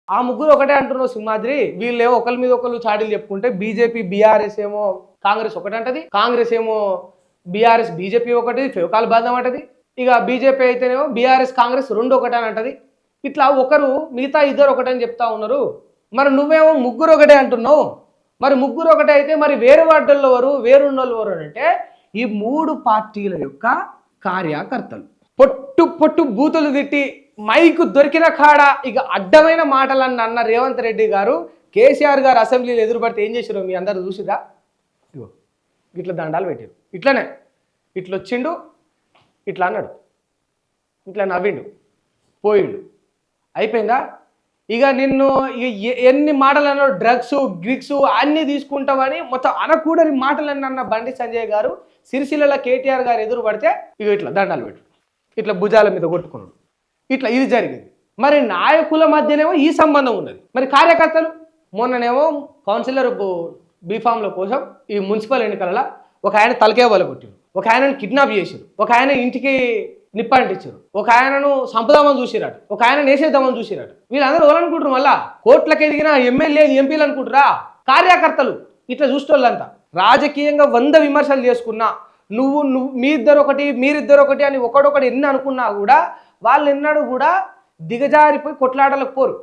ఆ ముగ్గురు ఒకటే అంటున్నావు సింహాద్రి. వీళ్ళేమో ఒకరి మీద ఒకళ్ళు చాడీలు చెప్పుకుంటే బీజేపీ బీఆర్ఎస్ ఏమో కాంగ్రెస్ ఒకటి అంటది, కాంగ్రెస్ ఏమో బీఆర్ఎస్ బీజేపీ ఒకటి ఫెవకాల్ బంధం అంటది. ఇక బీజేపీ అయితేనేమో బీఆర్ఎస్ కాంగ్రెస్ రెండు ఒకటే అని అంటది. ఇట్లా ఒకరు మిగతా ఇద్దరు ఒకటని చెప్తా ఉన్నారు. మరి నువ్వేమో ముగ్గురు ఒకటే అంటున్నావు. మరి ముగ్గురు ఒకటే అయితే మరి వేరు వార్డుల్లో ఎవరు, వేరున్నోళ్ళు ఎవరు అంటే ఈ మూడు పార్టీల యొక్క కార్యకర్తలు. పొట్టు పొట్టు బూతులు తిట్టి మైకు దొరికిన కాడ ఇక అడ్డమైన మాటలన్న అన్న రేవంత్ రెడ్డి గారు కేసీఆర్ గారు అసెంబ్లీలో ఎదురుపడితే ఏం చేశారు మీ అందరూ చూసిరా? ఇగో ఇట్లా దండాలు పెట్టారు. ఇట్లనే ఇట్లా వచ్చిండు, ఇట్లా అన్నాడు, ఇట్లా నవ్విండు, పోయిండు, అయిపోయిందా? ఇక నిన్ను ఇక ఎన్ని మాటలు అన్నాడు, డ్రగ్స్ గ్రిక్స్ అన్నీ తీసుకుంటామని మొత్తం అనకూడని మాటలన్నీ అన్న బండి సంజయ్ గారు సిరిసిల్ల కేటీఆర్ గారు ఎదురు పడితే ఇక ఇట్లా దండాలు పెట్టు, ఇట్లా భుజాల మీద కొట్టుకున్నాడు. ఇట్లా ఇది జరిగింది. మరి నాయకుల మధ్యనేమో ఈ సంబంధం ఉన్నది. మరి కార్యకర్తలు మొన్ననేమో కౌన్సిలర్ బీఫామ్ల కోసం ఈ మున్సిపల్ ఎన్నికలలో ఒక ఆయన తలకే వలగొట్టారు, ఒక ఆయనను కిడ్నాప్ చేశారు, ఒక ఆయన ఇంటికి నిప్పంటించారు, ఒక ఆయనను సంపదామని చూసిరాడు, ఒక ఆయన నేసేద్దామని చూసిరాడు. వీళ్ళందరూ ఎవరనుకుంటారు? మళ్ళా కోట్లకి ఎదిగిన ఎమ్మెల్యే ఎంపీలు అనుకుంటారా? కార్యకర్తలు ఇట్లా చూసేవాళ్ళంతా. రాజకీయంగా 100 విమర్శలు చేసుకున్నా, నువ్వు మీ ఇద్దరు ఒకటి మీరిద్దరు ఒకటి అని ఒకడొకటి ఎన్ని అనుకున్నా కూడా వాళ్ళు ఎన్నడూ కూడా దిగజారిపోయి కొట్లాటలకు పోరు.